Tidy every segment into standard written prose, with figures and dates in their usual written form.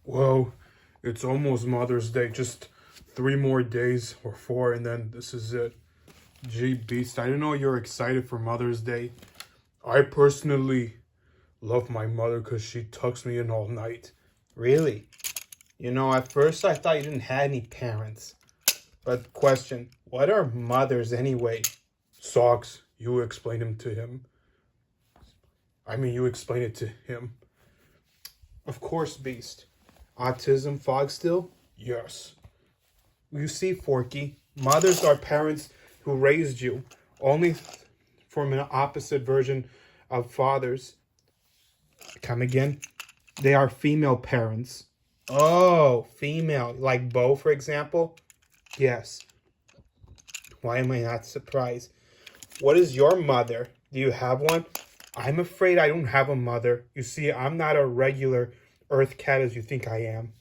Well, it's almost Mother's Day. Just 3 more days or 4, and then this is it. Gee, Beast, I didn't know you're excited for Mother's Day. I personally love my mother because she tucks me in all night. Really? At first I thought you didn't have any parents. But question, what are mothers anyway? Socks, you explain him to him. You explain it to him. Of course, Beast. Autism, fog still? Yes. You see, Forky, mothers are parents who raised you, only from an opposite version of fathers. Come again? They are female parents. Oh, female. Like Bo, for example? Yes. Why am I not surprised? What is your mother? Do you have one? I'm afraid I don't have a mother. You see, I'm not a regular Earth cat as you think I am.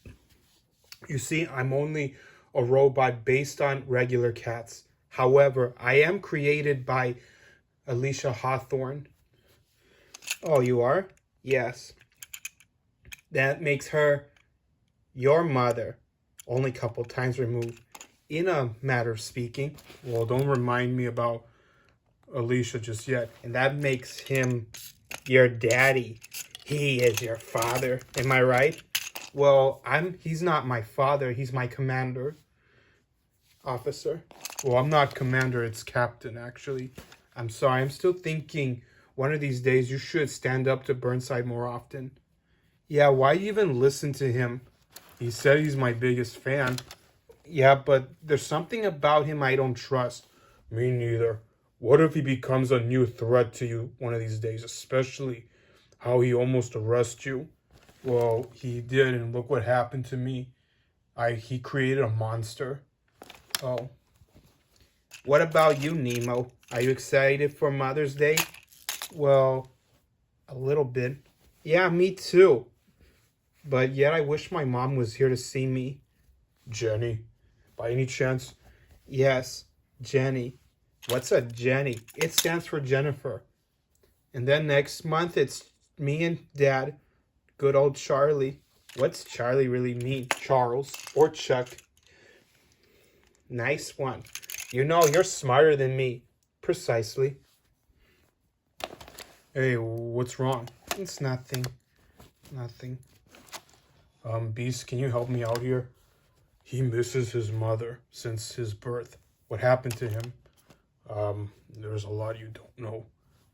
You see, I'm only a robot based on regular cats. However, I am created by Alicia Hawthorne. Oh, you are? Yes. That makes her your mother. Only couple times removed. In a matter of speaking. Well, don't remind me about Alicia just yet. And that makes him your daddy. He is your father. Am I right? Well, he's not my father. He's my commander. Officer. Well, I'm not commander, it's captain, actually. I'm sorry. I'm still thinking one of these days you should stand up to Burnside more often. Yeah, why even listen to him? He said he's my biggest fan. Yeah, but there's something about him I don't trust. Me neither. What if he becomes a new threat to you one of these days, especially how he almost arrested you? Well, he did, and look what happened to me. He created a monster. Oh. What about you, Nemo? Are you excited for Mother's Day? Well, a little bit. Yeah, me too. But yet I wish my mom was here to see me. Jenny, by any chance? Yes, Jenny. What's a Jenny? It stands for Jennifer. And then next month it's me and Dad. Good old Charlie. What's Charlie really mean? Charles. Or Chuck. Nice one. You're smarter than me. Precisely. Hey, what's wrong? It's nothing. Nothing. Beast, can you help me out here? He misses his mother since his birth. What happened to him? There's a lot you don't know.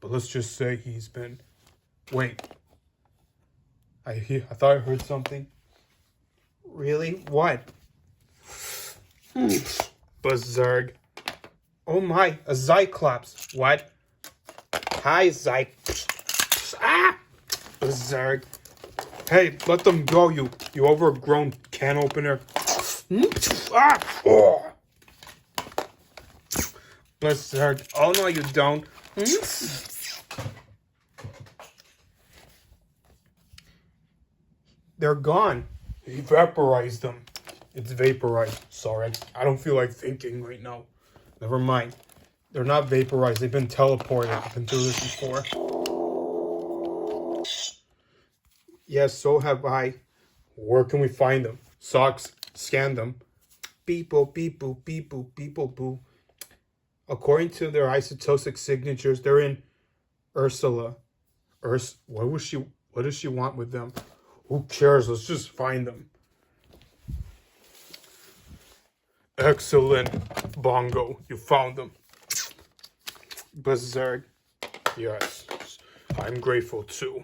But let's just say he's been... Wait. I thought I heard something. Really? What? Berserk. Oh my, a Cyclops. What? Hi, Berserk. Hey, let them go, you overgrown can opener. Berserk. Oh no, you don't. They're gone. He vaporized them. It's vaporized. Sorry, I don't feel like thinking right now. Never mind. They're not vaporized. They've been teleported. I've been through this before. Yes, so have I. Where can we find them? Socks, scan them. Beep boop, beep boop, beep boop, beep boop, boo. According to their isotosic signatures, they're in Ursula. What does she want with them? Who cares? Let's just find them. Excellent, Bongo. You found them. Berserk. Yes, I'm grateful too.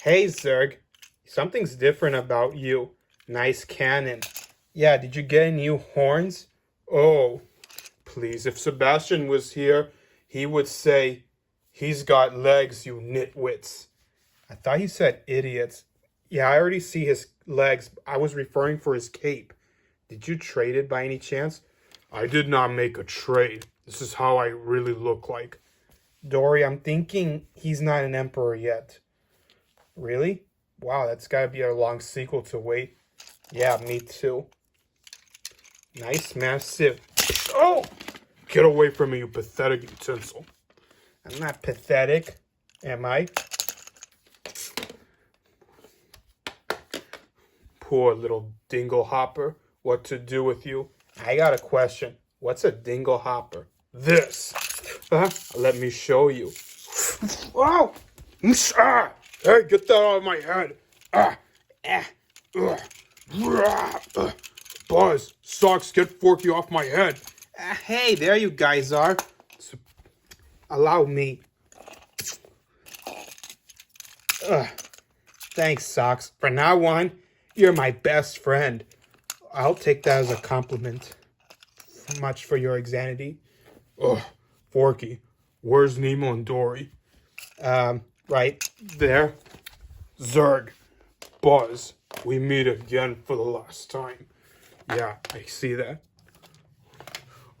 Hey, Zerg. Something's different about you. Nice cannon. Yeah, did you get any new horns? Oh, please. If Sebastian was here, he would say, he's got legs, you nitwits. I thought he said idiots. Yeah, I already see his legs. I was referring for his cape. Did you trade it by any chance? I did not make a trade. This is how I really look like. Dory, I'm thinking he's not an emperor yet. Really? Wow, that's got to be a long sequel to wait. Yeah, me too. Nice, massive. Oh! Get away from me, you pathetic utensil. I'm not pathetic, am I? poor little dingle hopper what to do with you. I got a question. What's a dingle hopper? This. Let me show you. Wow! Hey, get that out of my head. Buzz, Socks, get Forky off my head. Hey, there you guys are. Allow me. Thanks, Socks. From now on, you're my best friend. I'll take that as a compliment. Much for your insanity. Forky, where's Nemo and Dory? Right there. Zerg, Buzz, we meet again for the last time. Yeah, I see that.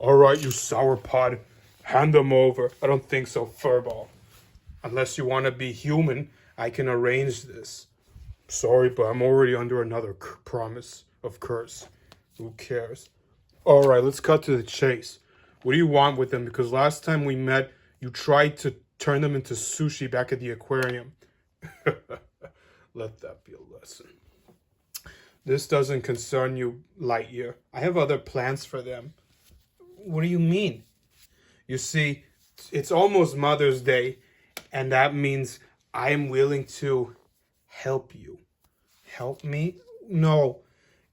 All right, you sourpod, hand them over. I don't think so, Furball. Unless you want to be human, I can arrange this. Sorry, but I'm already under another promise of curse. Who cares? All right, let's cut to the chase. What do you want with them? Because last time we met, you tried to turn them into sushi back at the aquarium. Let that be a lesson. This doesn't concern you, Lightyear. I have other plans for them. What do you mean? You see, it's almost Mother's Day, and that means I am willing to help you. Help me? No.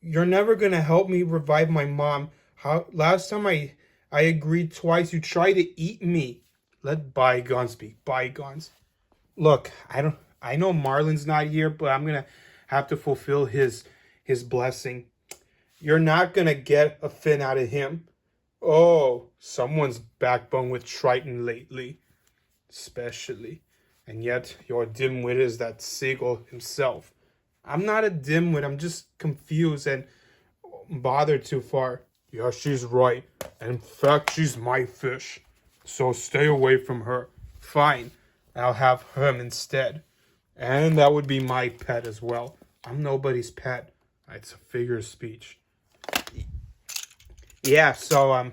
You're never going to help me revive my mom. Last time I agreed twice, you tried to eat me. Let bygones be bygones. Look, I know Marlin's not here, but I'm going to have to fulfill his blessing. You're not going to get a fin out of him. Oh, someone's backbone with Triton lately. Especially. And yet, your dimwit is that seagull himself. I'm not a dimwit. I'm just confused and bothered too far. Yeah, she's right. In fact, she's my fish. So stay away from her. Fine. I'll have him instead. And that would be my pet as well. I'm nobody's pet. It's a figure of speech. Yeah, so,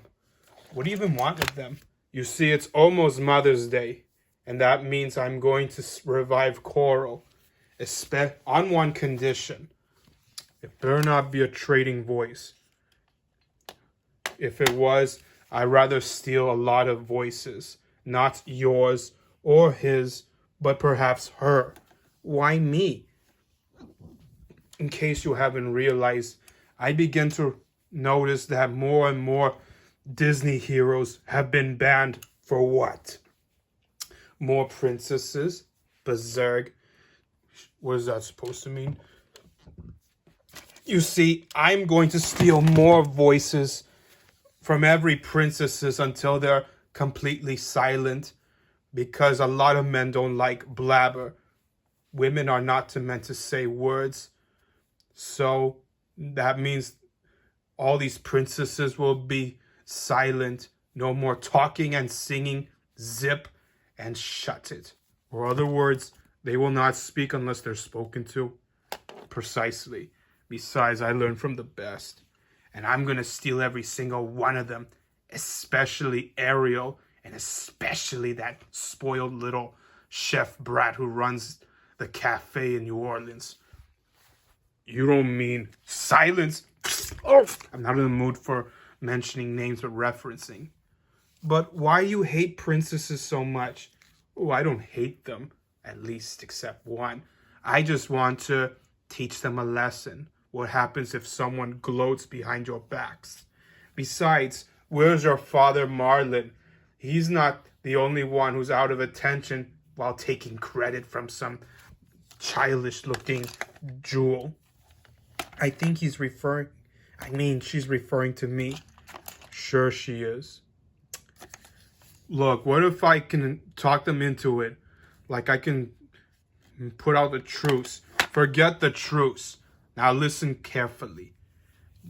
what do you even want with them? You see, it's almost Mother's Day. And that means I'm going to revive Coral. On one condition. It better not be a trading voice. If it was, I'd rather steal a lot of voices. Not yours or his, but perhaps her. Why me? In case you haven't realized, I begin to notice that more and more Disney heroes have been banned for what? More princesses? Berserk. What is that supposed to mean? You see, I'm going to steal more voices from every princesses until they're completely silent, because a lot of men don't like blabber. Women are not meant to say words. So that means all these princesses will be silent. No more talking and singing. Zip and shut it. Or other words, they will not speak unless they're spoken to. Precisely. Besides, I learned from the best. And I'm going to steal every single one of them. Especially Ariel. And especially that spoiled little chef brat who runs the cafe in New Orleans. You don't mean... Silence! Oh, I'm not in the mood for mentioning names or referencing. But why you hate princesses so much? Oh, I don't hate them. At least except one. I just want to teach them a lesson. What happens if someone gloats behind your backs? Besides, where's your father Marlin? He's not the only one who's out of attention while taking credit from some childish-looking jewel. I think she's referring to me. Sure she is. Look, what if I can talk them into it? Like I can put out the truce. Forget the truce. Now listen carefully.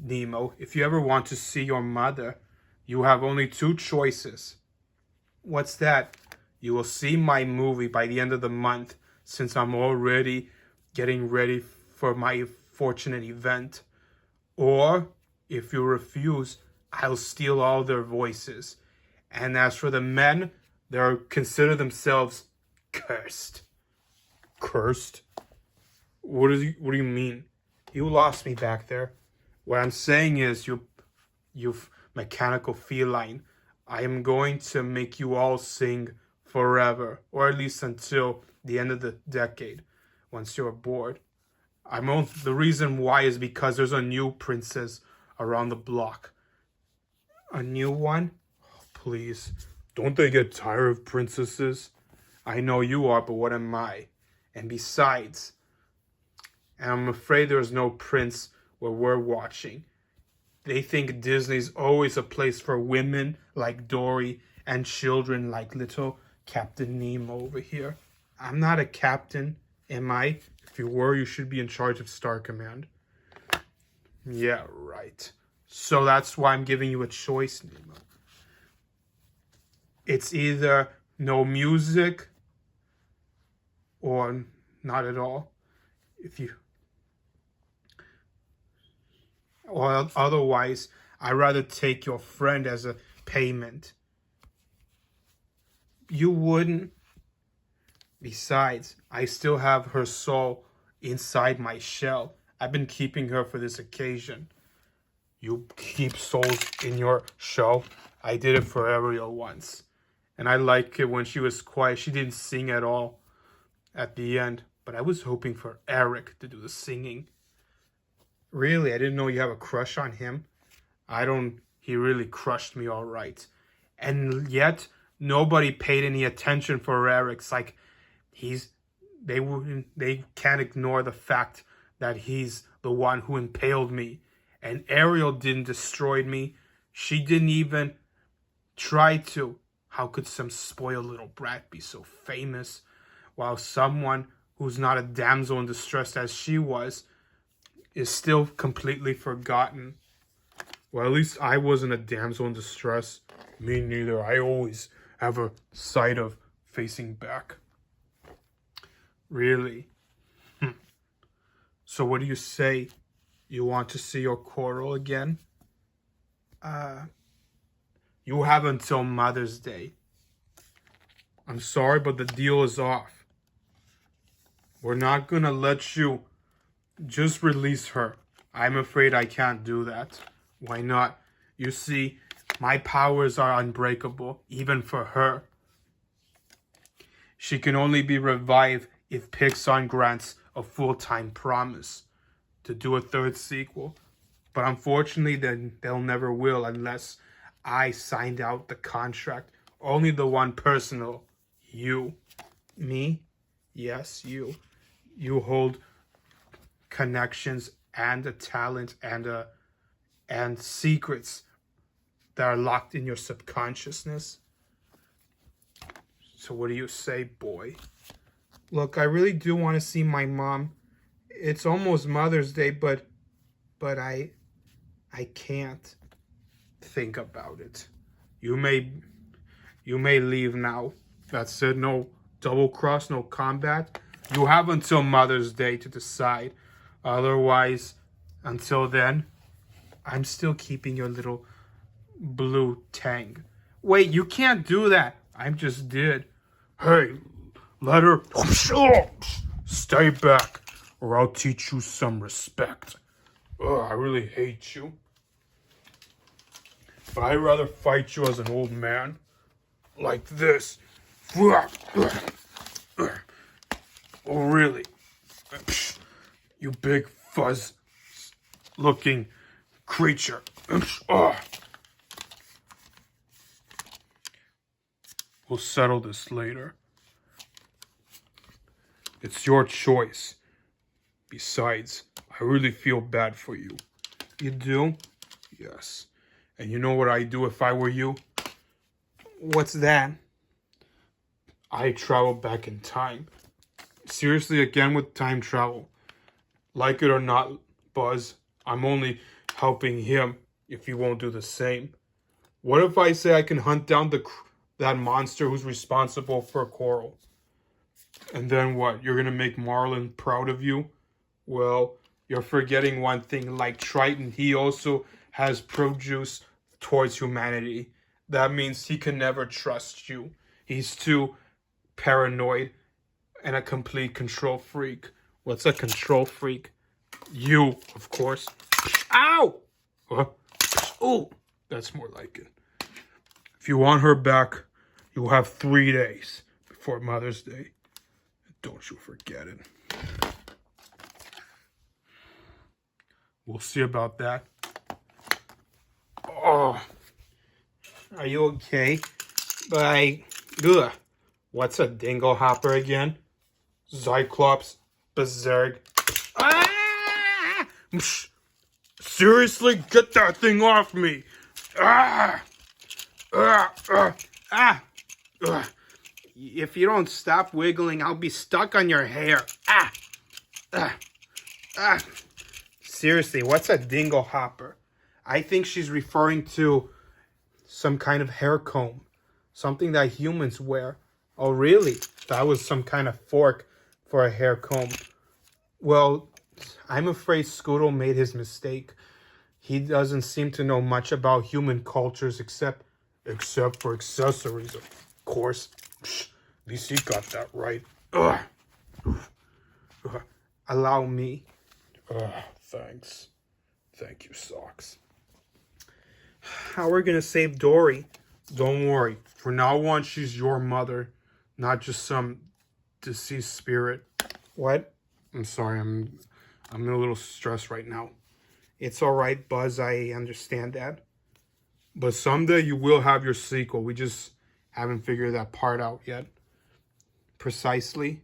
Nemo, if you ever want to see your mother, you have only two choices. What's that? You will see my movie by the end of the month, since I'm already getting ready for my fortunate event. Or, if you refuse, I'll steal all their voices. And as for the men, they'll consider themselves cursed. Cursed? What do you mean? You lost me back there. What I'm saying is, you mechanical feline, I am going to make you all sing forever, or at least until the end of the decade, once you're bored. The reason why is because there's a new princess around the block. A new one? Oh, please. Don't they get tired of princesses? I know you are, but what am I? And besides, I'm afraid there's no prince where we're watching. They think Disney's always a place for women like Dory and children like little Captain Nemo over here. I'm not a captain, am I? If you were, you should be in charge of Star Command. Yeah, right. So that's why I'm giving you a choice, Nemo. It's either no music or not at all. Or otherwise, I'd rather take your friend as a payment. You wouldn't. Besides, I still have her soul inside my shell. I've been keeping her for this occasion. You keep souls in your shell? I did it for Ariel once. And I like it when she was quiet. She didn't sing at all at the end. But I was hoping for Eric to do the singing. Really? I didn't know you have a crush on him. He really crushed me all right. And yet, nobody paid any attention for Eric. It's like, they can't ignore the fact that he's the one who impaled me. And Ariel didn't destroy me. She didn't even try to. How could some spoiled little brat be so famous, while someone who's not a damsel in distress as she was is still completely forgotten? Well, at least I wasn't a damsel in distress. Me neither. I always have a sight of facing back. Really? So what do you say? You want to see your coral again? You have until Mother's Day. I'm sorry, but the deal is off. We're not gonna let you just release her. I'm afraid I can't do that. Why not? You see, my powers are unbreakable, even for her. She can only be revived if Pixar grants a full-time promise to do a third sequel. But unfortunately, they'll never will unless I signed out the contract. Only the one personal. You. Me? Yes, you. You hold connections and a talent and secrets that are locked in your subconsciousness. So what do you say, boy? Look, I really do want to see my mom. It's almost Mother's Day, but I can't think about it. You may leave now. That's it. No double cross, no combat. You have until Mother's Day to decide. Otherwise, until then, I'm still keeping your little blue tang. Wait, you can't do that. I just did. Hey, let her... Stay back, or I'll teach you some respect. Ugh, I really hate you. But I'd rather fight you as an old man. Like this. Oh, really? You big fuzz-looking creature. We'll settle this later. It's your choice. Besides, I really feel bad for you. You do? Yes. And you know what I'd do if I were you? What's that? I travel back in time. Seriously, again with time travel. Like it or not, Buzz, I'm only helping him if he won't do the same. What if I say I can hunt down that monster who's responsible for Coral? And then what? You're going to make Marlin proud of you? Well, you're forgetting one thing. Like Triton, he also has produce towards humanity. That means he can never trust you. He's too paranoid and a complete control freak. What's a control freak? You, of course. Ow! Oh, that's more like it. If you want her back, you'll have 3 days before Mother's Day. Don't you forget it. We'll see about that. Oh, Are you okay? Ugh. What's a dingle hopper again? Cyclops, Berserk. Ah! Seriously, get that thing off me! Ah! Ah! If you don't stop wiggling, I'll be stuck on your hair. Seriously, what's a dingle hopper? I think she's referring to some kind of hair comb. Something that humans wear. Oh, really? That was some kind of fork for a hair comb. Well, I'm afraid Scoodle made his mistake. He doesn't seem to know much about human cultures except for accessories, of course. At least he got that right. Ugh. allow me. Thanks. Thank you, Socks. How are we gonna save Dory? Don't worry. For now on, she's your mother, not just some deceased spirit. What? I'm sorry. I'm in a little stress right now. It's all right, Buzz. I understand that. But someday you will have your sequel. We just haven't figured that part out yet. Precisely.